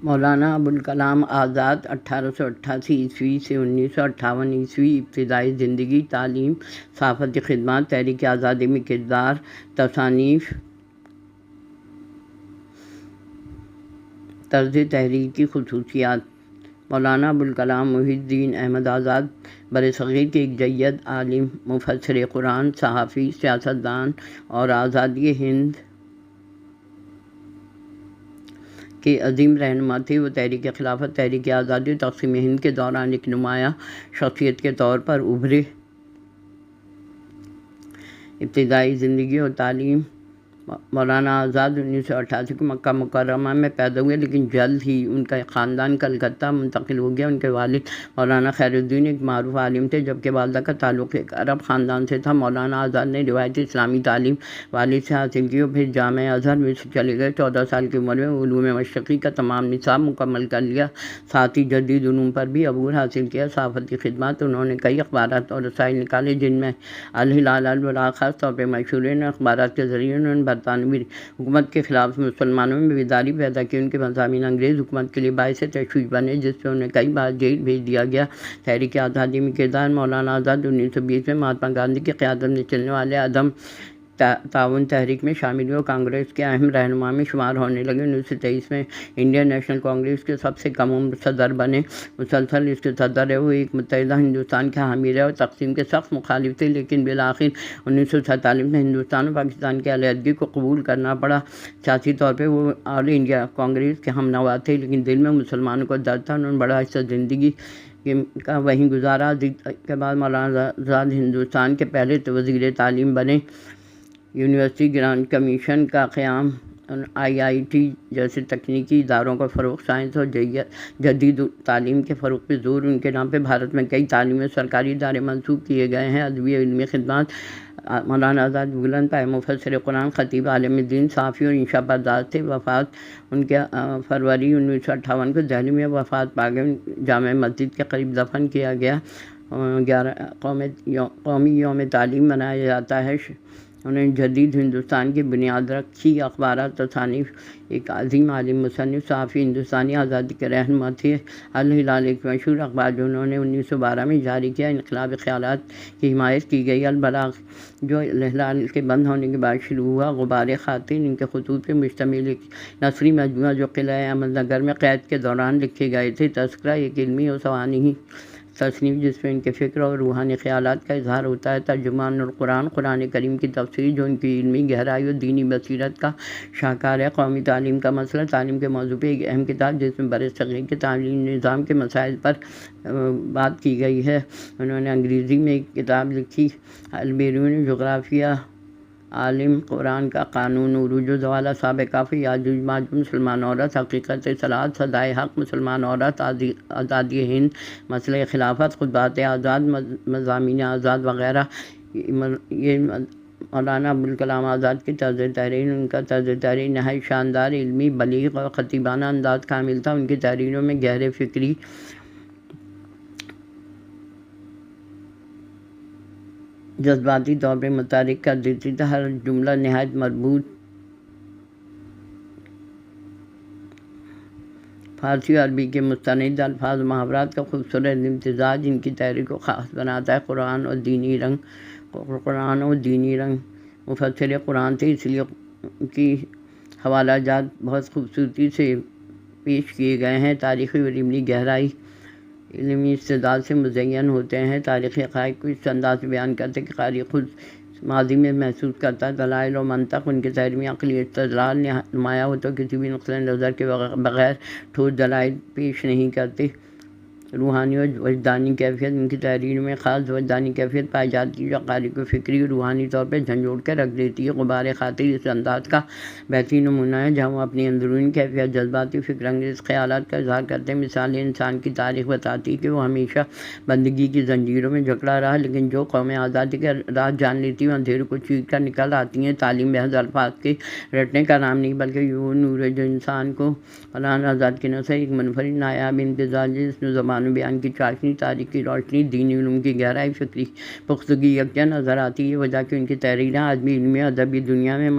مولانا ابوالکلام آزاد 1888 سے 1958 ابتدائی زندگی، تعلیم، صحافتی خدمات، تحریک آزادی میں کردار، تصانیف، طرز تحریر کی خصوصیات۔ مولانا ابوالکلام محی الدین احمد آزاد برصغیر کے ایک جید عالم، مفسر قرآن، صحافی، سیاستدان اور آزادی ہند کے عظیم رہنما تھے۔ وہ تحریک خلافت، تحریک آزادی اور تقسیم ہند کے دوران ایک نمایاں شخصیت کے طور پر ابھرے۔ ابتدائی زندگی اور تعلیم۔ مولانا آزاد 1988 کو مکہ مکرمہ میں پیدا ہوئے، لیکن جلد ہی ان کا خاندان کلکتہ منتقل ہو گیا۔ ان کے والد مولانا خیر الدین ایک معروف عالم تھے، جبکہ والدہ کا تعلق ایک عرب خاندان سے تھا۔ مولانا آزاد نے روایتی اسلامی تعلیم والد سے حاصل کی اور پھر جامعہ ازہر مصر چلے گئے۔ 14 سال کی عمر میں علوم مشرقی کا تمام نصاب مکمل کر لیا، ساتھ ہی جدید علوم پر بھی عبور حاصل کیا۔ صحافتی خدمات۔ انہوں نے کئی اخبارات اور رسائل نکالے، جن میں الہلال، البراق خاص طور پر مشہور ہیں۔ ان اخبارات کے ذریعے انہوں نے برطانوی حکومت کے خلاف مسلمانوں میں بیداری پیدا کی۔ ان کے مضامین انگریز حکومت کے لیے باعث تشویش بنے، جس سے انہیں کئی بار جیل بھیج دیا گیا۔ تحریک آزادی میں کردار۔ مولانا آزاد 1920 میں مہاتما گاندھی کی قیادت میں چلنے والے عدم تعاون تحریک میں شامل ہوئے اور کانگریس کے اہم رہنما میں شمار ہونے لگے۔ 1923 میں انڈین نیشنل کانگریس کے سب سے کم عمر صدر بنے۔ مسلسل اس کے صدر رہے۔ وہ ایک متحدہ ہندوستان کے حامی رہے اور تقسیم کے سخت مخالف تھے، لیکن بالآخر 1947 میں ہندوستان اور پاکستان کی علیحدگی کو قبول کرنا پڑا۔ سیاسی طور پر وہ آل انڈیا کانگریس کے ہم نوا تھے، لیکن دل میں مسلمانوں کو درد تھا۔ انہوں نے بڑا حصہ زندگی کا وہیں گزارا۔ کے بعد مولانا آزاد ہندوستان کے پہلے وزیر تعلیم بنے۔ یونیورسٹی گرانٹ کمیشن کا قیام، IIT جیسے تکنیکی اداروں کا فروغ، سائنس اور جدید تعلیم کے فروغ پہ زور۔ ان کے نام پہ بھارت میں کئی تعلیمی اور سرکاری ادارے منسوخ کیے گئے ہیں۔ ادبی و علمی خدمات۔ مولانا آزاد بلند پائے مفسر قرآن، خطیب، عالم دین، صحافی اور انشا پرداز تھے۔ وفات ان کے فروری 1958 کو دہلی میں وفات پا گئے۔ جامع مسجد کے قریب دفن کیا گیا۔ 11 قومی یوم تعلیم منایا جاتا ہے۔ انہوں نے جدید ہندوستان کی بنیاد رکھی۔ اخبارات، تصانیف۔ ایک عظیم عالم، مصنف، صحافی، ہندوستانی آزادی کے رہنما تھے۔ الہلال ایک مشہور اخبار جو انہوں نے 1912 میں جاری کیا۔ انقلابی خیالات کی حمایت کی گئی۔ البراق جو الہلال کے بند ہونے کے بعد شروع ہوا۔ غبار خاطر ان کے خطوط پر مشتمل ایک نثری مجموعہ جو قلعہ احمد نگر میں قید کے دوران لکھے گئے تھے۔ تذکرہ ایک علمی اور سوانحی تصنیف جس میں ان کے فکر اور روحانی خیالات کا اظہار ہوتا ہے۔ ترجمان القرآن، قرآن کریم کی تفسیر جو ان کی علمی گہرائی اور دینی بصیرت کا شاہکار ہے۔ قومی تعلیم کا مسئلہ، تعلیم کے موضوع پہ ایک اہم کتاب جس میں برصغیر کے تعلیمی نظام کے مسائل پر بات کی گئی ہے۔ انہوں نے انگریزی میں ایک کتاب لکھی، البیرون، جغرافیہ عالم، قرآن کا قانون، عروج و زوال، اصحاب کہف، یاجوج ماجوج، مسلمان عورت، حقیقت صلاحت، صدائے حق، مسلمان عورت، آزادی ہند، مسئلہ خلافت، خطبات آزاد، مضامین آزاد وغیرہ۔ یہ مولانا ابوالکلام آزاد کی طرز تحریر۔ ان کا طرز تحریر نہایت شاندار، علمی، بلیغ اور خطیبانہ انداز کامل تھا۔ ان کی تحریروں میں گہرے فکری جذباتی طور پر متحرک کر دیتی تھی۔ ہر جملہ نہایت مربوط، فارسی اور عربی کے مستند الفاظ و محاورات کا خوبصورت امتزاج ان کی تحریر کو خاص بناتا ہے۔ قرآن اور دینی رنگ۔ مفسر قرآن تھے، اس لیے ان کی حوالہ جات بہت خوبصورتی سے پیش کیے گئے ہیں۔ تاریخی اور علمی گہرائی، علمی استدلال سے مزین ہوتے ہیں۔ تاریخی حقائق کو اس انداز سے بیان کرتے کہ قاری خود ماضی میں محسوس کرتا ہے۔ دلائل و منطق ان کے تحریر میں عقلی استدلال نمایاں ہوتا ہے، کسی بھی نقطہ نظر کے بغیر ٹھوس دلائل پیش نہیں کرتے۔ روحانی اور وجدانی کیفیت، ان کی تحریر میں خاص وجدانی کیفیت پائی جاتی ہے جو قاری کو فکری اور روحانی طور پر جھنجھوڑ کے رکھ دیتی ہے۔ غبار خاطر اس انداز کا بہترین نمونہ ہے جہاں وہ اپنی اندرونی کیفیت، جذباتی فکر انگیز خیالات کا اظہار کرتے ہیں۔ مثالیں انسان کی تاریخ بتاتی ہے کہ وہ ہمیشہ بندگی کی زنجیروں میں جکڑا رہا، لیکن جو قومیں آزادی کے راہ جان لیتی ہیں اندھیروں کو چیر کر نکل آتی ہیں۔ تعلیم محض الفاظ کے رٹنے کا نام نہیں بلکہ وہ نور ہے جو انسان کو مولانا آزاد کی نثر ایک منفرد نایاب امتزاج ہے جس میں زبان و بیان کی چاشنی، تاریخ کی روشنی، دینی علوم کی گہرائی، فکری پختگی یکجا نظر آتی ہے۔ یہ وجہ کہ ان کی تحریریں آج بھی علمی اور ادبی دنیا میں